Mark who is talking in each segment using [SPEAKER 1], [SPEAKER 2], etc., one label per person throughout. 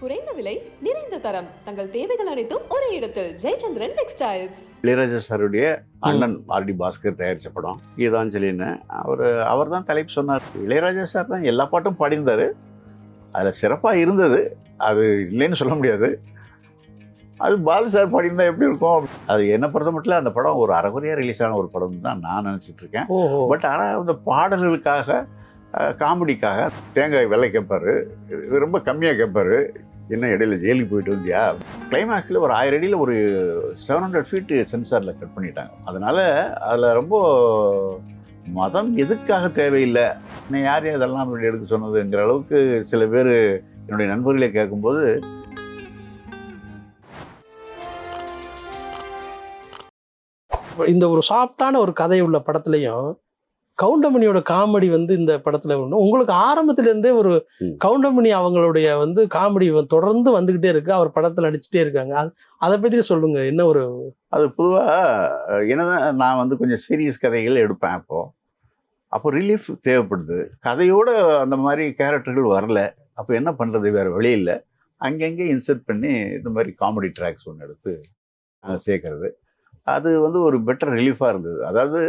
[SPEAKER 1] குறைந்த விலை நிறைந்த தரம் தங்கள் தேவைகள் அனைத்தும் ஒரே இடத்தில் ஜெயச்சந்திரன் டெக்ஸ்டைல்ஸ்.
[SPEAKER 2] இளையராஜா சாருடைய அண்ணன் ஆர்டி பாஸ்கர் தயாரிச்ச படம் கீதாஞ்சலின்னு அவர் தான் தலைப்பு சொன்னார். இளையராஜா சார் தான் எல்லா பாட்டும் பாடியிருந்தாரு. அதில் சிறப்பாக இருந்தது, அது இல்லைன்னு சொல்ல முடியாது. அது பாலு சார் பாடியிருந்தா எப்படி இருக்கும்? அது என்ன பொறுத்த மட்டும் அந்த படம் ஒரு அரைகுறையாக ரிலீஸ் ஆன ஒரு படம் தான் நான் நினச்சிட்டு இருக்கேன். பட் ஆனால் அந்த பாடல்களுக்காக காமெடிக்காக தேங்காய் வெள்ளை கேட்பாரு, ரொம்ப கம்மியாக கேட்பாரு. என்ன இடையில ஜெயிலுக்கு போயிட்டு வந்தியா? கிளைமேக்ஸில் ஒரு 1000 அடியில் ஒரு 700 ஃபீட்டு சென்சாரில் கட் பண்ணிட்டாங்க. அதனால் அதில் ரொம்ப மதம் எதுக்காக தேவையில்லை, இன்னும் யார் அதெல்லாம் அப்படி எடுக்க சொன்னதுங்கிற அளவுக்கு சில பேர் என்னுடைய நண்பர்களே கேட்கும்போது
[SPEAKER 3] இந்த ஒரு சாஃப்டான ஒரு கதை உள்ள படத்துலையும் கவுண்டமணியோட காமெடி இந்த படத்துல உங்களுக்கு ஆரம்பத்துல இருந்தே ஒரு கவுண்டமணி அவங்களுடைய காமெடி தொடர்ந்து வந்துகிட்டே இருக்கு, அவர் படத்துல நடிச்சுட்டே இருக்காங்க. அதை பத்தி சொல்லுங்க. என்ன ஒரு
[SPEAKER 2] அது பொதுவாக என்னதான் நான் கொஞ்சம் சீரியஸ் கதைகள் எடுப்பேன். அப்போ ரிலீஃப் தேவைப்படுது, கதையோட அந்த மாதிரி கேரக்டர்கள் வரல, அப்போ என்ன பண்ணுறது, வேறு வழி இல்லை. அங்கங்கே இன்சர்ட் பண்ணி இந்த மாதிரி காமெடி ட்ராக்ஸ் ஒன்று எடுத்து சேர்க்கறது, அது ஒரு பெட்டர் ரிலீஃபாக இருந்தது. அதாவது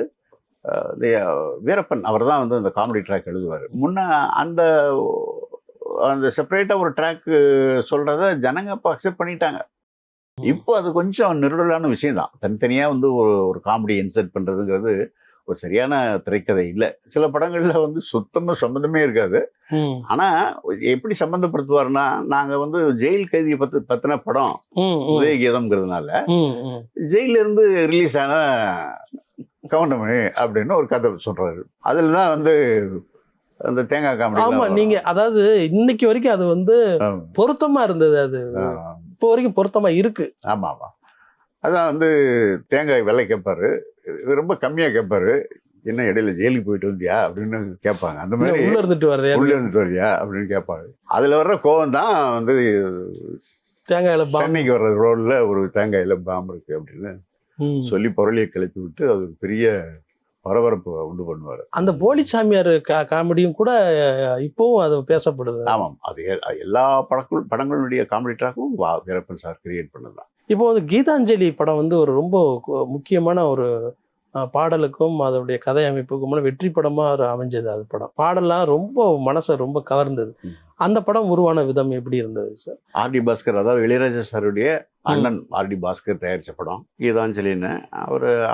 [SPEAKER 2] வீரப்பன் அவர் தான் அந்த காமெடி ட்ராக் எழுதுவார். முன்ன அந்த செப்பரேட்டாக ஒரு ட்ராக்கு சொல்கிறத ஜனங்க அப்போ அக்செப்ட் பண்ணிட்டாங்க. இப்போ அது கொஞ்சம் நெருடலான விஷயம் தான். தனித்தனியாக ஒரு காமெடி இன்சர்ட் பண்ணுறதுங்கிறது ஒரு சரியான திரைக்கதை இல்லை. சில படங்களில் சுத்தமாக சம்மந்தமே இருக்காது. ஆனால் எப்படி சம்மந்தப்படுத்துவார்னா, நாங்கள் ஜெயில் கைதியை பற்றின படம் உதய கீதம்ங்கிறதுனால ஜெயிலிருந்து ரிலீஸ் ஆன கவுண்டமணி அப்படின்னு ஒரு கதை சொல்றாரு. அதுல தான் அந்த தேங்காய் காமெடி.
[SPEAKER 3] ஆமா, நீங்க அதாவது இன்னைக்கு வரைக்கும் அது பொருத்தமா இருந்தது, அது இப்போ வரைக்கும் பொருத்தமா இருக்கு.
[SPEAKER 2] ஆமா ஆமா, அதான் தேங்காய் வெள்ளை கேட்பாரு, ரொம்ப கம்மியா கேட்பாரு. என்ன இடையில ஜெயிலுக்கு போயிட்டு வந்தியா அப்படின்னு கேட்பாங்க. அந்த மாதிரி
[SPEAKER 3] உள்ள இருந்துட்டு
[SPEAKER 2] வர்றியா அப்படின்னு கேட்பாங்க. அதுல வர்ற கோவம் தான்
[SPEAKER 3] தேங்காயில
[SPEAKER 2] சென்னைக்கு வர்ற ரோட்ல ஒரு தேங்காயில பாம்பு இருக்கு அப்படின்னு சொல்லி பொருளியை கிளப்பி விட்டு அது ஒரு பெரிய பரபரப்பு உண்டு பண்ணுவார்.
[SPEAKER 3] அந்த போலி சாமியார் காமெடியும் கூட இப்பவும் அது பேசப்படுது.
[SPEAKER 2] ஆமாம், அது எல்லா படங்களுடைய காமெடி ட்ராக்கும் வீரப்பன் சார் கிரியேட் பண்ணதுதான்.
[SPEAKER 3] இப்போ கீதாஞ்சலி படம் ஒரு ரொம்ப முக்கியமான ஒரு பாடலுக்கும் அதோடைய கதை அமைப்புக்கும் வெற்றி படமா அமைஞ்சது. அது படம் பாடலாம் ரொம்ப மனசை ரொம்ப கவர்ந்தது. அந்த படம் உருவான விதம் எப்படி இருந்தது சார்?
[SPEAKER 2] ஆர்டி பாஸ்கர், அதாவது இளையராஜா சாருடைய அண்ணன் ஆர்டி பாஸ்கர் தயாரிச்ச படம் கீதாஞ்சலின்னு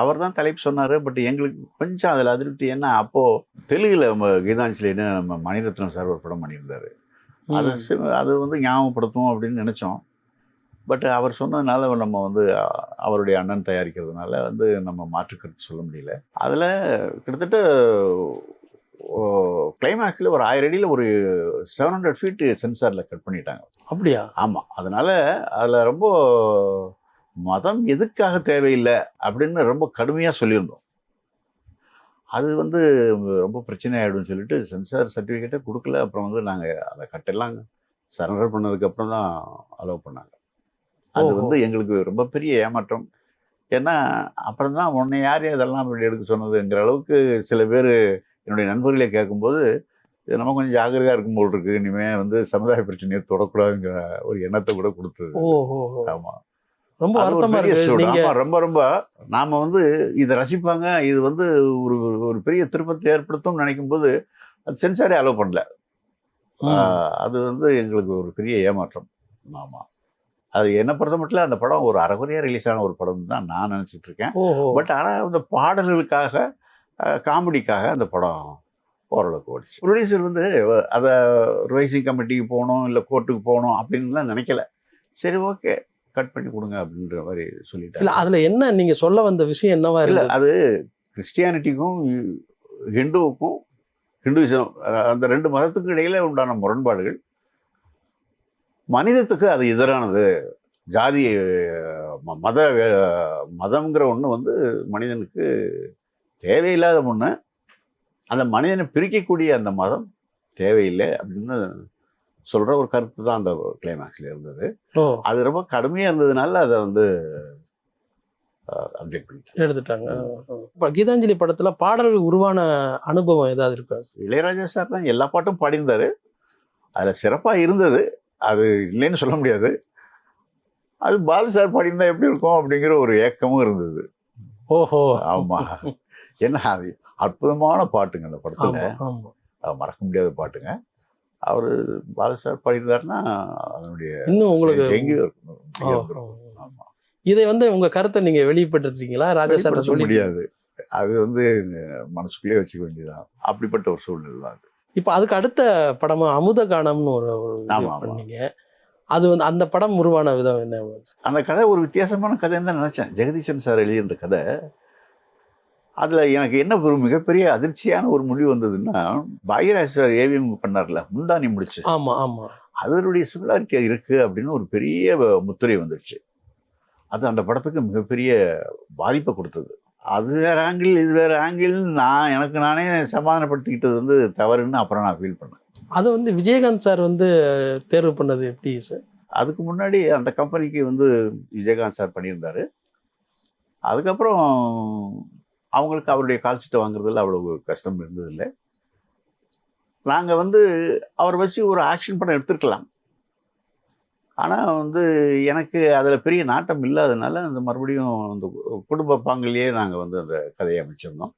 [SPEAKER 2] அவர் தான் தலைப்பு சொன்னார். பட் எங்களுக்கு கொஞ்சம் அதில் அதிருப்தி. ஏன்னா அப்போது தெலுங்குல கீதாஞ்சலின்னு நம்ம மணிரத்னம் சார் ஒரு படம் பண்ணியிருந்தார். அது ஞாபகப்படுத்தும் அப்படின்னு நினச்சோம். பட் அவர் சொன்னதுனால நம்ம அவருடைய அண்ணன் தயாரிக்கிறதுனால நம்ம மாற்றுக்கருத்து சொல்ல முடியல. அதில் கிட்டத்தட்ட கிளைமேக்ஸில் ஒரு 1000 அடியில் ஒரு 700 ஃபீட்டு சென்சாரில் கட் பண்ணிட்டாங்க.
[SPEAKER 3] அப்படியா?
[SPEAKER 2] ஆமாம். அதனால் அதில் ரொம்ப மதம் எதுக்காக தேவையில்லை அப்படின்னு ரொம்ப கடுமையாக சொல்லியிருந்தோம். அது ரொம்ப பிரச்சனை ஆகிடும்னு சொல்லிட்டு சென்சார் சர்டிஃபிகேட்டை கொடுக்கல. அப்புறம் நாங்கள் அதை கட்டெல்லாம் சரண்டர் பண்ணதுக்கப்புறம் தான் அலோவ் பண்ணாங்க. அது எங்களுக்கு ரொம்ப பெரிய ஏமாற்றம். ஏன்னா அப்புறம் தான் உன்னை யார் இதெல்லாம் அப்படி எடுக்க சொன்னதுங்கிற அளவுக்கு சில பேர் என்னுடைய நண்பர்களே கேட்கும்போது நம்ம கொஞ்சம் ஜாகிரதையாக இருக்கும் போல் இருக்கு, இனிமேல் சமுதாய பிரச்சனையை தொடக்கூடாதுங்கிற ஒரு எண்ணத்தை கூட கொடுத்தது. ஆமாம்,
[SPEAKER 3] ரொம்ப வருத்தமா இருக்கு.
[SPEAKER 2] ரொம்ப ரொம்ப நாம இதை ரசிப்பாங்க, இது ஒரு ஒரு பெரிய திருப்பத்தை ஏற்படுத்தும் நினைக்கும் போது அது சென்சாரே அலோவ் பண்ணல. அது எங்களுக்கு ஒரு பெரிய ஏமாற்றம். ஆமாம், அது என்ன பொறுத்த மட்டும் அந்த படம் ஒரு அரைகுறையாக ரிலீஸ் ஆன ஒரு படம் தான் நான் நினச்சிட்டு இருக்கேன். பட் ஆனால் அந்த பாடல்களுக்காக காமெடிக்காக அந்த படம் ஓரளவுக்கு ஓடிச்சு. ப்ரொடியூசர் அதை ரைசிங் கமிட்டிக்கு போகணும் இல்லை கோர்ட்டுக்கு போகணும் அப்படின்லாம் நினைக்கல. சரி, ஓகே, கட் பண்ணி கொடுங்க அப்படின்ற மாதிரி சொல்லிட்டாங்க.
[SPEAKER 3] இல்லை, அதில் என்ன நீங்கள் சொல்ல வந்த விஷயம் என்னவா இல்லை?
[SPEAKER 2] அது கிறிஸ்டியானிட்டிக்கும் ஹிந்துவிசம் அந்த 2 மதத்துக்கும் இடையில உண்டான முரண்பாடுகள். மனிதத்துக்கு அது எதிரானது. ஜாதி மதம்ங்கிற ஒன்று மனிதனுக்கு தேவையில்லாத ஒன்று. அந்த மனிதனை பிரிக்கக்கூடிய அந்த மதம் தேவையில்லை அப்படின்னு சொல்கிற ஒரு கருத்து தான் அந்த கிளைமேக்ஸில் இருந்தது. அது ரொம்ப கடுமையாக இருந்ததுனால அதை அப்டேட் பண்ணிட்டு
[SPEAKER 3] எடுத்துட்டாங்க. கீதாஞ்சலி படத்தில் பாடல்கள் உருவான அனுபவம் ஏதாவது இருக்கா?
[SPEAKER 2] இளையராஜா சார் தான் எல்லா பாட்டும் பாடியிருந்தார். அதில் சிறப்பாக இருந்தது, அது இல்லைன்னு சொல்ல முடியாது. அது பாலு சார் பாடியிருந்தா எப்படி இருக்கும் அப்படிங்கிற ஒரு ஏக்கமும் இருந்தது.
[SPEAKER 3] ஓஹோ.
[SPEAKER 2] ஆமா. ஏன்னா அது அற்புதமான பாட்டுங்க அந்த படத்துல.
[SPEAKER 3] ஆமா, ஆமா.
[SPEAKER 2] மறக்க முடியாத பாட்டுங்க. அவரு பாலு சார் பாடியிருந்தாருன்னா அதனுடைய
[SPEAKER 3] இன்னும் உங்களுக்கு
[SPEAKER 2] எங்கேயோ
[SPEAKER 3] ஓ,
[SPEAKER 2] இருக்கும். ஆமா.
[SPEAKER 3] இதை வந்து உங்க கருத்தை நீங்க வெளிப்படுத்துறீங்களா ராஜா சார்
[SPEAKER 2] வெளிப்படுத்த
[SPEAKER 3] சொல்லி?
[SPEAKER 2] முடியாது. அது வந்து மனசுக்குள்ளேயே வச்சுக்க வேண்டியதுதான். அப்படிப்பட்ட ஒரு சூழ்நிலை தான் அது.
[SPEAKER 3] இப்போ அதுக்கு அடுத்த படமா அமுத கானம்னு ஒரு இது
[SPEAKER 2] ஆமா, ஆமா.
[SPEAKER 3] பண்ணீங்க. அது வந்து அந்த படம் உருவான விதம் என்ன?
[SPEAKER 2] அந்த கதை ஒரு வித்தியாசமான கதைன்னு தான் நினைச்சேன். ஜெகதீசன் சார் எழுதியிருந்த கதை. அதுல எனக்கு என்ன ஒரு மிகப்பெரிய அதிர்ச்சியான ஒரு முடிவு வந்ததுன்னா, பாக்யராஜ் சார் ஏவிஎம் பண்ணார்ல, முந்தானி முடிச்சு.
[SPEAKER 3] ஆமா, ஆமா.
[SPEAKER 2] அதனுடைய சிமிலாரிட்டி இருக்கு அப்படின்னு ஒரு பெரிய முத்திரை வந்துடுச்சு. அது அந்த படத்துக்கு மிகப்பெரிய பாதிப்பை கொடுத்தது. அது வேற ஆங்கிள், இது வேற ஆங்கிள். எனக்கு நானே சமாதானப்படுத்திக்கிட்டது வந்து தவறுன்னு அப்புறம் நான் ஃபீல் பண்ணேன்.
[SPEAKER 3] அது வந்து விஜயகாந்த் சார் வந்து தேர்வு பண்ணது எப்படி சார்?
[SPEAKER 2] அதுக்கு முன்னாடி அந்த கம்பெனிக்கு வந்து விஜயகாந்த் சார் பண்ணியிருந்தாரு. அதுக்கப்புறம் அவங்களுக்கு அவருடைய கால்ஷீட்டை வாங்குறதுல அவ்வளவு கஷ்டம் இருந்ததில்லை. நாங்கள் வந்து அவரை வச்சு ஒரு ஆக்ஷன் படம் எடுத்துருக்கலாம். ஆனால் வந்து எனக்கு அதில் பெரிய நாட்டம் இல்லாதனால அந்த மறுபடியும் அந்த குடும்ப பாங்கிலேயே நாங்கள் வந்து அந்த கதையை அமைச்சிருந்தோம்.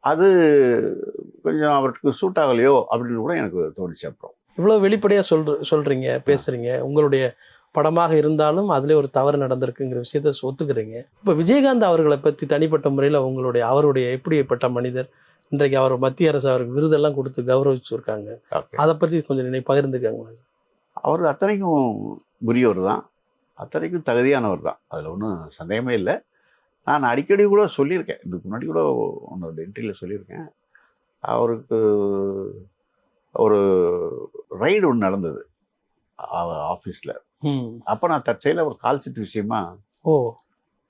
[SPEAKER 2] அது கொஞ்சம் அவருக்கு சூட் ஆகலையோ அப்படின்னு கூட எனக்கு தோணுச்சு. அப்புறம்
[SPEAKER 3] இவ்வளோ வெளிப்படையாக சொல்கிறீங்க, பேசுகிறீங்க. உங்களுடைய படமாக இருந்தாலும் அதிலே ஒரு தவறு நடந்திருக்குங்கிற விஷயத்த ஒத்துக்கிறீங்க. இப்போ விஜயகாந்த் அவர்களை பற்றி தனிப்பட்ட முறையில் அவருடைய எப்படிப்பட்ட மனிதர், இன்றைக்கு அவர் மத்திய அரசு அவருக்கு விருதெல்லாம் கொடுத்து கௌரவிச்சிருக்காங்க. அதை பற்றி கொஞ்சம் பகிர்ந்துக்காங்க.
[SPEAKER 2] அவர் அத்தனைக்கும் உரியவர் தான், அத்தனைக்கும் தகுதியானவர் தான். அதில் ஒன்றும் சந்தேகமே இல்லை. நான் அடிக்கடி கூட சொல்லியிருக்கேன், இதுக்கு முன்னாடி கூட ஒன்னோட இன்டர்வியூவில் சொல்லியிருக்கேன். அவருக்கு ஒரு ரைடு ஒன்று நடந்தது ஆஃபீஸில். அப்போ நான் தற்செயலில் ஒரு கால்ஷீட் விஷயமா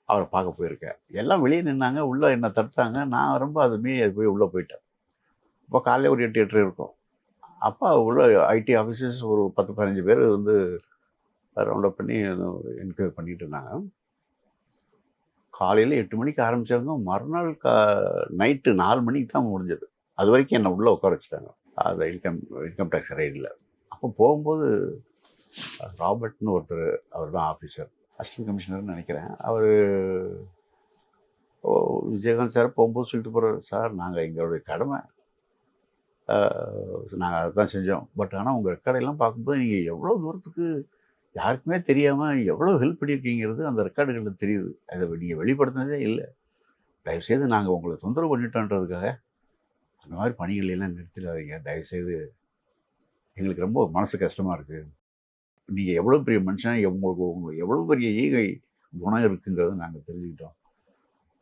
[SPEAKER 2] அவரை பார்க்க போயிருக்கேன். எல்லாம் வெளியே நின்னாங்க, உள்ளே என்னை தடுத்தாங்க. நான் ரொம்ப அது போய் உள்ளே போயிட்டேன். இப்போ காலையில் ஒரு 8 இருக்கும். அப்போ உள்ள ஐடி ஆஃபீஸர்ஸ் ஒரு 10-15 பேர் வந்து ரவுண்ட் அப் பண்ணி என்கொயரி பண்ணிட்டு இருந்தாங்க. காலையில் 8 மணிக்கு ஆரம்பித்தாங்க, மறுநாள் நைட்டு 4 மணிக்கு தான் முடிஞ்சது. அது வரைக்கும் என்னை உள்ளே உட்கார வச்சுட்டாங்க அந்த இன்கம் டேக்ஸ் ரைடில். அப்போ போகும்போது ராபர்ட்னு ஒருத்தர், அவர் தான் ஆஃபீஸர், அசிஸ்டன்ட் கமிஷனர்னு நினைக்கிறேன். அவர் விஜயகாந்த் சார் போகும்போது சொல்லிட்டு போகிறார், சார் நாங்கள் எங்களுடைய கடமை, நாங்கள் அதை தான் செஞ்சோம். பட் ஆனால் உங்கள் ரெக்கார்டெல்லாம் பார்க்கும்போது நீங்கள் எவ்வளோ தூரத்துக்கு யாருக்குமே தெரியாமல் எவ்வளோ ஹெல்ப் பண்ணியிருக்கீங்கிறது அந்த ரெக்கார்டுகளில் தெரியுது. அதை நீங்கள் வெளிப்படுத்தினதே இல்லை. தயவுசெய்து நாங்கள் உங்களை தொந்தரவு பண்ணிட்டோன்றதுக்காக அந்த மாதிரி பணிகள் எல்லாம் நிறுத்திடாதீங்க தயவுசெய்து. எங்களுக்கு ரொம்ப மனசு கஷ்டமாக இருக்குது. நீங்கள் எவ்வளோ பெரிய மனுஷன், உங்களுக்கு எவ்வளோ பெரிய ஈகை குணம் இருக்குங்கிறத நாங்கள் தெரிஞ்சுக்கிட்டோம்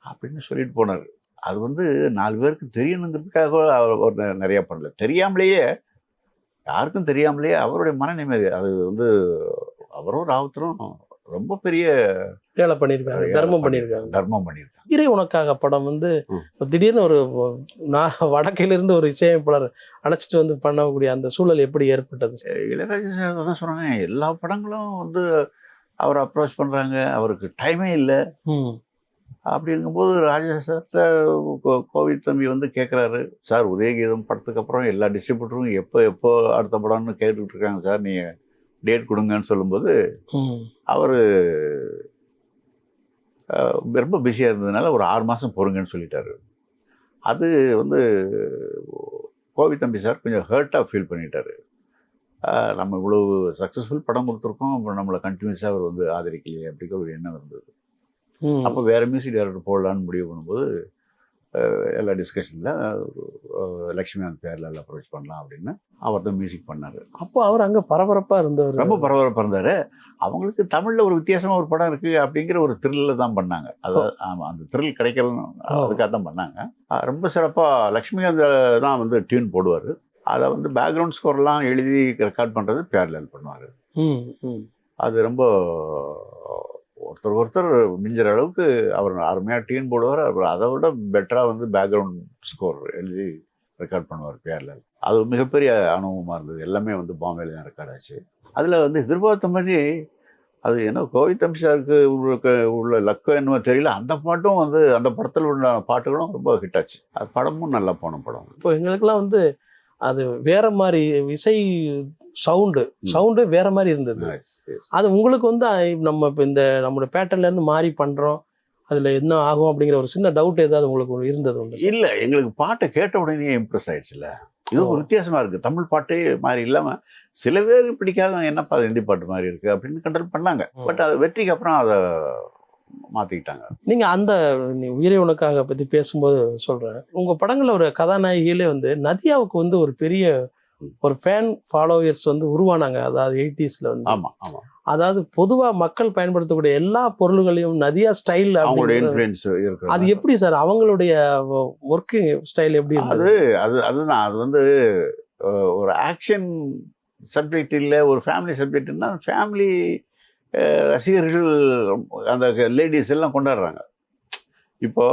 [SPEAKER 2] அப்படின்னு சொல்லிட்டு போனார். அது வந்து 4 பேருக்கு தெரியணுங்கிறதுக்காக அவர் நிறையா பண்ணல. தெரியாமலேயே, யாருக்கும் தெரியாமலேயே அவருடைய மனநிம்மதி, அது வந்து அவரும் ராவுத்தரும் ரொம்ப பெரிய
[SPEAKER 3] வேலை பண்ணியிருக்காங்க, தர்மம் பண்ணியிருக்காங்க. இறை உனக்காக படம் வந்து திடீர்னு ஒரு வடக்கையிலிருந்து ஒரு இசையமைப்பாளர் அழைச்சிட்டு வந்து பண்ணக்கூடிய அந்த சூழல் எப்படி ஏற்பட்டது?
[SPEAKER 2] இளையராஜா சார் தான் சொன்னாங்க, எல்லா படங்களும் வந்து அவர் அப்ரோச் பண்ணுறாங்க, அவருக்கு டைமே இல்லை. அப்படி இருக்கும்போது ராஜா சார்கிட்ட கோவிட் தம்பி வந்து கேட்குறாரு, சார் உதயகீதம் படத்துக்கு அப்புறம் எல்லா டிஸ்ட்ரிபியூட்டரும் எப்போ அடுத்த படம்னு கேட்டுக்கிட்டு இருக்காங்க சார், நீங்கள் டேட் கொடுங்கன்னு சொல்லும்போது அவர் ரொம்ப பிஸியாக இருந்ததுனால ஒரு 6 மாதம் பொறுங்கன்னு சொல்லிட்டாரு. அது வந்து கோவி தம்பி சார் கொஞ்சம் ஹர்ட்டாக ஃபீல் பண்ணிட்டாரு. நம்ம இவ்வளோ சக்ஸஸ்ஃபுல் படம் கொடுத்துருக்கோம், அப்புறம் நம்மளை கண்டினியூஸாக அவர் வந்து ஆதரிக்கலையே அப்படிங்கிற ஒரு எண்ணம் இருந்தது. அப்போ வேறு மியூசிக் டைரக்டர் போடலான்னு முடிவு பண்ணும்போது எல்லா டிஸ்கஷனில் லக்ஷ்மிகாந்த் பேரில் அப்ரோச் பண்ணலாம் அப்படின்னு அவர் தான் மியூசிக் பண்ணார்.
[SPEAKER 3] அப்போ அவர் அங்கே பரபரப்பாக இருந்தவர்,
[SPEAKER 2] ரொம்ப பரபரப்பாக இருந்தார். அவங்களுக்கு தமிழில் ஒரு வித்தியாசமாக ஒரு படம் இருக்குது அப்படிங்கிற ஒரு த்ரில்லில் தான் பண்ணாங்க. அதாவது ஆமாம், அந்த த்ரில் கிடைக்கணும் அதுக்காக தான் பண்ணாங்க. ரொம்ப சிறப்பாக லக்ஷ்மிகாந்த் தான் வந்து டியூன் போடுவார். அதை வந்து பேக்ரவுண்ட் ஸ்கோர்லாம் எழுதி ரெக்கார்ட் பண்ணுறது பேரலல் பண்ணுவார். அது ரொம்ப ஒருத்தர் மிஞ்சிற அளவுக்கு அவர் அருமையாக டியூன் போடுவார். அவர் அதை விட பெட்டராக வந்து பேக்ரவுண்ட் ஸ்கோர் எழுதி ரெக்கார்ட் பண்ணுவார் பேரலல். அது மிகப்பெரிய அனுபவமாக இருந்தது. எல்லாமே வந்து பாம்பேல தான் ரெக்கார்ட் ஆச்சு. அதில் வந்து எதிர்பார்த்த மாதிரி அது என்ன கோவி தம்பி சாருக்கு உள்ள லக்கம் என்னமோ தெரியல, அந்த பாட்டும் வந்து அந்த படத்தில் உள்ள பாட்டுகளும் ரொம்ப ஹிட் ஆச்சு. அது படமும் நல்லா போன படம்.
[SPEAKER 3] இப்போ எங்களுக்கெல்லாம் வந்து அது வேற மாதிரி இசை சவுண்டு வேற மாதிரி இருந்தது. அது உங்களுக்கு வந்து நம்ம இப்போ இந்த நம்மளோட பேட்டர்ன்ல இருந்து மாறி பண்றோம், அதுல என்ன ஆகும் அப்படிங்கிற ஒரு சின்ன டவுட் ஏதாவது உங்களுக்கு இருந்தது உண்டு?
[SPEAKER 2] இல்ல, எங்களுக்கு பாட்டை கேட்ட உடனே இம்ப்ரெஸ் ஆயிடுச்சுல்ல. இது ஒரு வித்தியாசமா இருக்கு. தமிழ் பாட்டு மாதிரி இல்லாம சில பேர் பிடிக்காதவங்க என்னப்பா அது ஹிந்தி பாட்டு மாதிரி இருக்கு அப்படின்னு கிண்டல் பண்ணாங்க. பட் அது வெற்றிக்கு அப்புறம் அதை மாத்திக்கிட்டாங்க.
[SPEAKER 3] நீங்க அந்த உயிரை உனக்காக பத்தி பேசும்போது சொல்றேன், உங்க படங்கள்ல ஒரு கதாநாயகியிலே வந்து நதியாவுக்கு வந்து ஒரு பெரிய ஒரு ஃபேன் ஃபாலோவர்ஸ் வந்து உருவானாங்க. அதாவது 80sல வந்து.
[SPEAKER 2] ஆமா ஆமா.
[SPEAKER 3] அதாவது பொதுவா மக்கள் பயன்படுத்தக்கூடிய எல்லா பொருள்களையும் நதியா ஸ்டைல்,
[SPEAKER 2] அவங்களுடைய இன்ஃப்ளூயன்ஸ் இருக்கு.
[SPEAKER 3] அது எப்படி சார் அவங்களுடைய ஒர்க்கிங் ஸ்டைல் எப்படி இருந்தது?
[SPEAKER 2] அதுதான் அது வந்து ஒரு ஆக்ஷன் சப்ஜெக்ட் இல்லை, ஒரு ஃபேமிலி சப்ஜெக்ட்னா ஃபேமிலி ரசிகர்கள் அந்த லேடிஸ் எல்லாம் கொண்டாடுறாங்க. இப்போ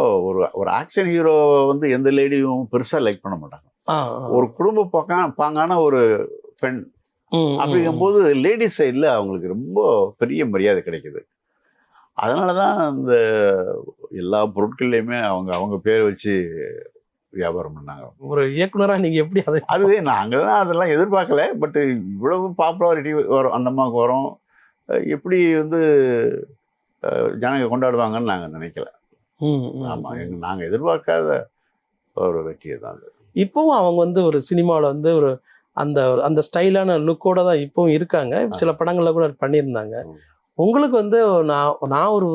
[SPEAKER 2] ஒரு ஆக்ஷன் ஹீரோ வந்து எந்த லேடியும் பெருசா லைக் பண்ண மாட்டாங்க. ஒரு குடும்ப பாங்கான ஒரு பெண் அப்படிங்கும்போது லேடிஸ் சைடில் அவங்களுக்கு ரொம்ப பெரிய மரியாதை கிடைக்குது. அதனாலதான் அந்த எல்லா பொருட்கள்லையுமே அவங்க பேர் வச்சு வியாபாரம் பண்ணாங்க.
[SPEAKER 3] ஒரு இயக்குனரா நீங்க எப்படி
[SPEAKER 2] அது நாங்கள்லாம் அதெல்லாம் எதிர்பார்க்கல. பட் இவ்வளவு பாப்புலாரிட்டி வரும், அந்த அம்மாவுக்கு வரும், எப்படி வந்து ஜனங்க கொண்டாடுவாங்கன்னு நாங்கள் நினைக்கல. ஆமாம், நாங்கள் எதிர்பார்க்காத ஒரு வெற்றியை தான் அது.
[SPEAKER 3] இப்போவும் அவங்க வந்து ஒரு சினிமாவில் வந்து ஒரு அந்த ஸ்டைலான லுக்கோட தான் இப்போவும் இருக்காங்க. சில படங்களில் கூட பண்ணியிருந்தாங்க. உங்களுக்கு வந்து நான் ஒரு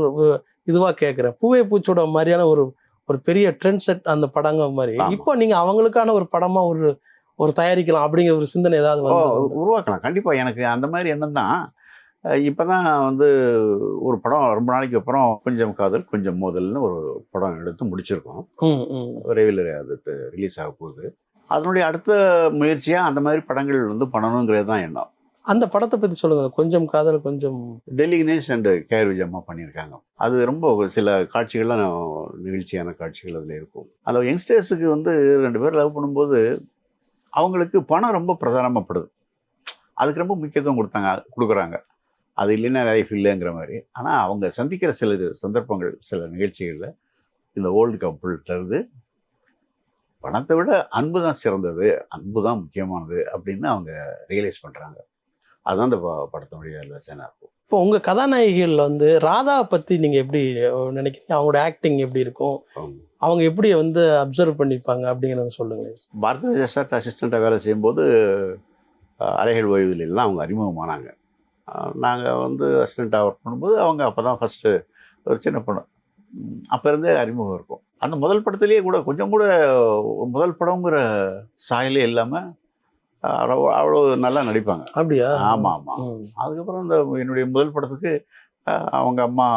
[SPEAKER 3] இதுவாக கேட்குறேன், பூவே பூச்சோட மாதிரியான ஒரு பெரிய ட்ரெண்ட் செட் அந்த படங்க மாதிரி இப்போ நீங்கள் அவங்களுக்கான ஒரு படமாக ஒரு தயாரிக்கலாம் அப்படிங்கிற ஒரு சிந்தனை ஏதாவது
[SPEAKER 2] உருவாக்கலாம். கண்டிப்பாக எனக்கு அந்த மாதிரி எண்ணம் தான். இப்போ தான் வந்து ஒரு படம் ரொம்ப நாளைக்கு அப்புறம் கொஞ்சம் காதல் கொஞ்சம் மோதல்னு ஒரு படம் எடுத்து முடிச்சிருக்கோம். விரைவில் அது ரிலீஸ் ஆக போகுது. அதனுடைய அடுத்த முயற்சியாக அந்த மாதிரி படங்கள் வந்து பண்ணணுங்கிறது தான் எண்ணம்.
[SPEAKER 3] அந்த படத்தை பற்றி சொல்லுங்கள். கொஞ்சம் காதல் கொஞ்சம்
[SPEAKER 2] டெல்லி கணேஷ் அண்ட் கேஆர் விஜயம்மா பண்ணியிருக்காங்க. அது ரொம்ப சில காட்சிகள்லாம் நிகழ்ச்சியான காட்சிகள் அதில் இருக்கும். அந்த யங்ஸ்டர்ஸுக்கு வந்து 2 பேர் லவ் பண்ணும்போது அவங்களுக்கு பணம் ரொம்ப பிரதானமாகப்படுது. அதுக்கு ரொம்ப முக்கியத்துவம் கொடுக்குறாங்க. அது இல்லைன்னா லைஃப் இல்லைங்கிற மாதிரி. ஆனால் அவங்க சந்திக்கிற சில சந்தர்ப்பங்கள், சில நிகழ்ச்சிகளில் இந்த ஓல்டு கப்புள்கிட்டருந்து பணத்தை விட அன்பு தான் சிறந்தது, அன்பு தான் முக்கியமானது அப்படின்னு அவங்க ரியலைஸ் பண்ணுறாங்க. அதுதான் இந்த படத்தினுடைய லெசனாக இருக்கும்.
[SPEAKER 3] இப்போ உங்கள் கதாநாயகிகள் வந்து ராதாவை பற்றி நீங்கள் எப்படி நினைக்கிறீங்க? அவங்களோட ஆக்டிங் எப்படி இருக்கும், அவங்க எப்படி வந்து அப்சர்வ் பண்ணிப்பாங்க அப்படிங்கிறத சொல்லுங்கள்.
[SPEAKER 2] பாரதி ராஜா சார் அசிஸ்டண்ட்டாக வேலை செய்யும்போது அலைகள் ஓய்வுலாம் அவங்க அறிமுகமானாங்க. நாங்கள் வந்து அசிஸ்டண்ட்டாக ஒர்க் பண்ணும்போது அவங்க அப்போ தான் ஃபஸ்ட்டு ஒரு சின்ன பொண்ணு, அப்போ இருந்தே அறிமுகம் இருக்கும். அந்த முதல் படத்துலேயே கூட கொஞ்சம் கூட முதல் படங்கிற சாயலே இல்லாமல் அவ்வளோ நல்லா நடிப்பாங்க.
[SPEAKER 3] அப்படியா?
[SPEAKER 2] ஆமாம் ஆமாம். அதுக்கப்புறம் இந்த என்னுடைய முதல் படத்துக்கு அவங்க அம்மா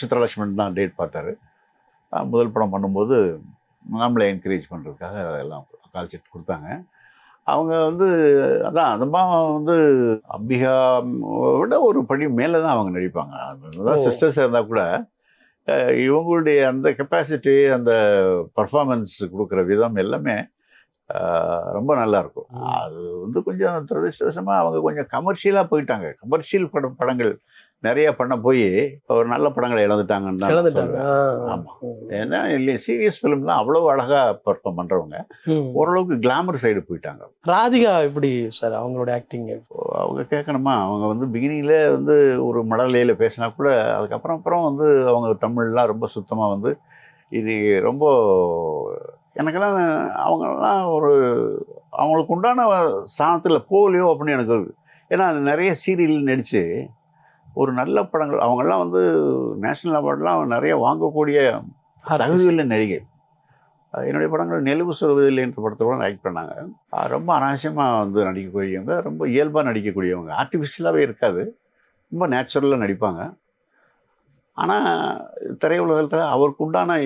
[SPEAKER 2] சித்ரலட்சுமன் தான் டேட் பார்த்தாரு. முதல் படம் பண்ணும்போது நம்மளை என்கரேஜ் பண்ணுறதுக்காக அதெல்லாம் கால் செட் கொடுத்தாங்க. அவங்க வந்து அதான் அந்த அம்மா வந்து அம்பிகா விட ஒரு படி மேலே தான் அவங்க நடிப்பாங்க. அதுதான் சிஸ்டர்ஸாக இருந்தால் கூட இவங்களுடைய அந்த கெப்பாசிட்டி, அந்த பர்ஃபார்மன்ஸ் கொடுக்குற விதம் எல்லாமே ரொம்ப நல்லாயிருக்கும். அது வந்து கொஞ்சம் துரதிருஷ்டவசமாக அவங்க கொஞ்சம் கமர்ஷியலாக போயிட்டாங்க. கமர்ஷியல் படங்கள் நிறைய பண்ண போய் ஒரு நல்ல படங்களை இழந்துட்டாங்கன்னு தான். ஆமாம், ஏன்னா இல்லை சீரியஸ் ஃபிலிம் தான் அவ்வளோ அழகாக பர்ஃபார்ம் பண்ணுறவங்க ஓரளவுக்கு கிளாமர் சைடு போயிட்டாங்க.
[SPEAKER 3] ராதிகா எப்படி சார் அவங்களோட ஆக்டிங்?
[SPEAKER 2] அவங்க கேட்கணுமா, அவங்க வந்து பிகினிங்கில் வந்து ஒரு மழலையில் பேசினா கூட அதுக்கப்புறம் வந்து அவங்க தமிழ்லாம் ரொம்ப சுத்தமாக வந்து இது ரொம்ப எனக்கெல்லாம் அவங்கெல்லாம் அவங்களுக்கு உண்டான ஸ்தானத்தில் போகலையோ அப்படின்னு எனக்கு இருக்குது. ஏன்னா நிறைய சீரியல் நடித்து ஒரு நல்ல படங்கள் அவங்கெல்லாம் வந்து நேஷ்னல் அவார்டெலாம் நிறைய வாங்கக்கூடிய தகுதியுள்ள நடிகை. என்னுடைய படங்கள் நெலுவு சொல்வதில்லை என்ற படத்தை கூட ஆக்ட் பண்ணாங்க. ரொம்ப அனாவசியமாக வந்து நடிக்கக்கூடியவங்க, ரொம்ப இயல்பாக நடிக்கக்கூடியவங்க, ஆர்டிஃபிஷியலாகவே இருக்காது, ரொம்ப நேச்சுரலாக நடிப்பாங்க. ஆனால் திரையுலகத்தில் அவருக்கு உண்டான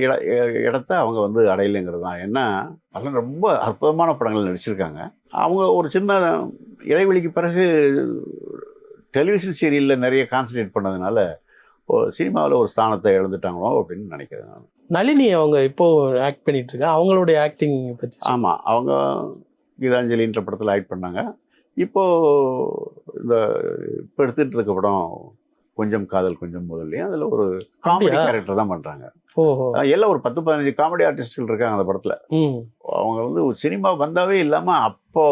[SPEAKER 2] இடத்த அவங்க வந்து அடையலைங்கிறது தான். ஏன்னா அதெல்லாம் ரொம்ப அற்புதமான படங்கள் நடிச்சிருக்காங்க. அவங்க ஒரு சின்ன இடைவெளிக்கு பிறகு டெலிவிஷன் சீரியலில் நிறைய கான்சன்ட்ரேட் பண்ணதுனால சினிமாவில் ஒரு ஸ்தானத்தை இழந்துட்டாங்களோ அப்படின்னு நினைக்கிறேன் நான்.
[SPEAKER 3] நளினி அவங்க இப்போ ஆக்ட் பண்ணிட்டு இருக்காங்க, அவங்களுடைய ஆக்டிங் பற்றி?
[SPEAKER 2] ஆமாம், அவங்க கீதாஞ்சலின்ற படத்தில் ஆக்ட் பண்ணாங்க. இப்போ எடுத்துகிட்டு இருக்க படம் கொஞ்சம் காதல் கொஞ்சம் முதல்லையும் அதில் ஒரு காமெடி கேரக்டர் தான் பண்ணுறாங்க.
[SPEAKER 3] ஓஹோ.
[SPEAKER 2] எல்லாம் ஒரு 10-15 காமெடி ஆர்டிஸ்ட்கள் இருக்காங்க அந்த படத்தில்.
[SPEAKER 3] ம்.
[SPEAKER 2] அவங்க வந்து ஒரு சினிமா வந்தாவே இல்லாமல் அப்போ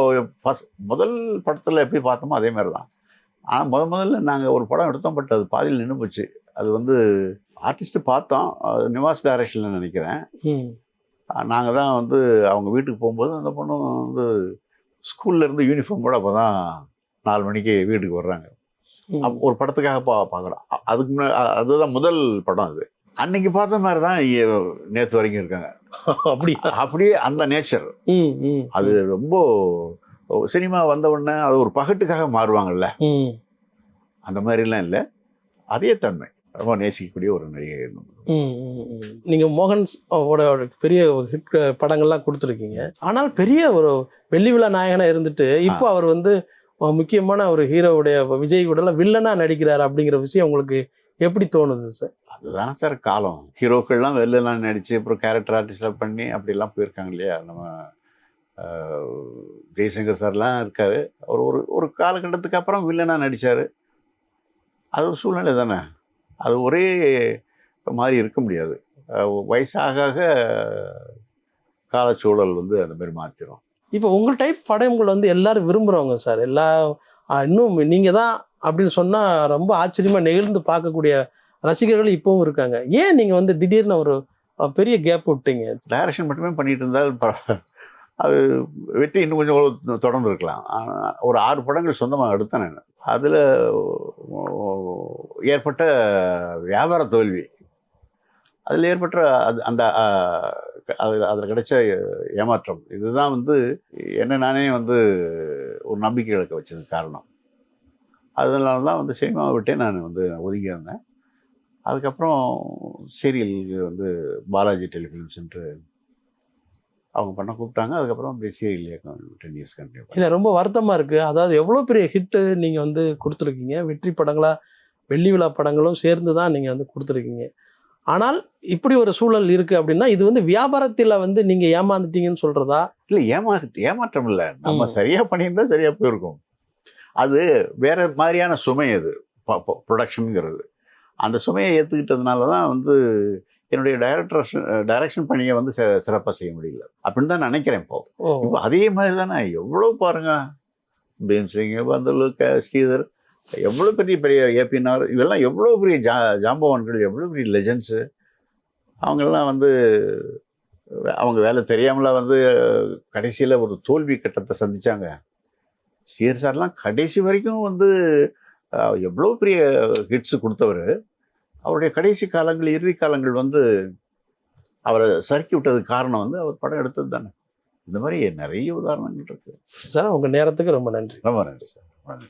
[SPEAKER 2] முதல் படத்தில் எப்படி பார்த்தோமோ அதே மாதிரி தான். ஆனால் முதல்ல நாங்கள் ஒரு படம் எடுத்தோம், பட் அது பாதியில் நின்று போச்சு. அது வந்து ஆர்டிஸ்ட்டு பார்த்தோம், நிவாஸ் டைரக்ஷனில் நினைக்கிறேன்.
[SPEAKER 3] ம்.
[SPEAKER 2] நாங்கள் தான் வந்து அவங்க வீட்டுக்கு போகும்போது அந்த பொண்ணு வந்து ஸ்கூல்லேருந்து யூனிஃபார்மோடு அப்போ தான் 4 மணிக்கு வீட்டுக்கு வர்றாங்க. ஒரு படத்துக்காக பார்க்குறோம். அதுக்கு முன்னாடி அதுதான் முதல் படம். அது அன்னைக்கு பார்த்த மாதிரி தான் நேற்று வரைக்கும் இருக்காங்க. அப்படியே அந்த நேச்சர். அது ரொம்ப சினிமா வந்த உடனே அது ஒரு பகட்டுக்காக மாறுவாங்கல்ல, அந்த மாதிரிலாம் இல்லை. அதே தன்மை ரொம்ப நேசிக்கக்கூடிய ஒரு நடிகை.
[SPEAKER 3] நீங்க மோகன் பெரிய ஹிட் படங்கள்லாம் கொடுத்துருக்கீங்க. ஆனால் பெரிய ஒரு வெள்ளி விழா நாயகனா இருந்துட்டு இப்போ அவர் வந்து முக்கியமான ஒரு ஹீரோவுடைய விஜய் கூட வில்லனா நடிக்கிறாரு அப்படிங்கிற விஷயம் உங்களுக்கு எப்படி தோணுது சார்?
[SPEAKER 2] அதுதானே சார் காலம். ஹீரோக்கள்லாம் வெளிலலாம் நடிச்சு அப்புறம் கேரக்டர் ஆர்டிஸ்ட்லாம் பண்ணி அப்படிலாம் போயிருக்காங்க இல்லையா. நம்ம ஜெய்சங்கர் சார்லாம் இருக்காரு. அவர் ஒரு காலகட்டத்துக்கு அப்புறம் வில்லனா நடிச்சாரு. அது ஒரு சூழ்நிலை தானே. அது ஒரே மாதிரி இருக்க முடியாது. வயசாக காலச்சூழல் வந்து அந்த மாதிரி மாற்றிடும்.
[SPEAKER 3] இப்போ உங்கள் டைப் படங்கள் வந்து எல்லாரும் விரும்புகிறவங்க சார். இன்னும் நீங்கள் தான் அப்படின்னு சொன்னால் ரொம்ப ஆச்சரியமாக நெகிழ்ந்து பார்க்கக்கூடிய ரசிகர்கள் இப்போவும் இருக்காங்க. ஏன் நீங்கள் வந்து திடீர்னு ஒரு பெரிய கேப் விட்டீங்க?
[SPEAKER 2] டைரக்ஷன் மட்டுமே பண்ணிட்டு இருந்தால் அது வெற்றி இன்னும் கொஞ்சம் தொடர்ந்து இருக்கலாம். ஒரு 6 படங்கள் சொந்தமாக எடுத்தேன் நான். அதில் ஏற்பட்ட வியாபார தோல்வி, அதில் ஏற்பட்ட அந்த அதில் கிடைச்ச ஏமாற்றம், இதுதான் வந்து என்ன நானே வந்து ஒரு நம்பிக்கை இழக்க வச்சது காரணம். அதனால தான் வந்து சினிமாவை விட்டே நான் வந்து ஒதுங்கி இருந்தேன். அதுக்கப்புறம் சீரியல் வந்து பாலாஜி டெலிஃபிலிம்ஸ்ன்ட்டு அவங்க பண்ண கூப்பிட்டாங்க. அதுக்கப்புறம் அப்படி சீரியல் 10 இயர்ஸ் கண்டினியூ.
[SPEAKER 3] இல்லை, ரொம்ப வருத்தமாக இருக்குது. அதாவது எவ்வளோ பெரிய ஹிட்டு நீங்கள் வந்து கொடுத்துருக்கீங்க. வெற்றி படங்களாக வெள்ளி விழா படங்களும் சேர்ந்து தான் நீங்கள் வந்து கொடுத்துருக்கீங்க. ஆனால் இப்படி ஒரு சூழல் இருக்குது அப்படின்னா இது வந்து வியாபாரத்தில் வந்து நீங்கள் ஏமாந்துட்டீங்கன்னு சொல்கிறதா?
[SPEAKER 2] இல்லை, ஏமாற்றம் இல்லை. நம்ம சரியாக பண்ணியிருந்தால் சரியாக போயிருக்கும். அது வேற மாதிரியான சுமை. அது ப்ரொடக்ஷனுங்கிறது அந்த சுமையை ஏற்றுக்கிட்டதுனால தான் வந்து என்னுடைய டைரக்ஷன் பணியை வந்து சிறப்பாக செய்ய முடியல அப்படின்னு தான் நினைக்கிறேன். இப்போ அதே மாதிரி தானே எவ்வளோ பாருங்க, பீம்சிங், பந்துலு, ஸ்ரீதர், எவ்வளோ பெரிய பெரிய ஏபினார், இவெல்லாம் எவ்வளோ பெரிய ஜாம்பவான்கள், எவ்வளோ பெரிய லெஜண்ட்ஸு. அவங்கெல்லாம் வந்து அவங்க வேலை தெரியாமலாம் வந்து கடைசியில் ஒரு தோல்வி கட்டத்தை சந்தித்தாங்க. ஸ்ரீதர் சார்லாம் கடைசி வரைக்கும் வந்து எவ்வளோ பெரிய ஹிட்ஸு கொடுத்தவர். அவருடைய கடைசி காலங்கள், இறுதி காலங்கள் வந்து அவரை சறுக்கி விட்டதுக்கு காரணம் வந்து அவர் படம் எடுத்தது தானே. இந்த மாதிரி நிறைய உதாரணங்கள் இருக்குது
[SPEAKER 3] சார். உங்கள் நேரத்துக்கு ரொம்ப நன்றி.
[SPEAKER 2] ரொம்ப நன்றி சார். நன்றி.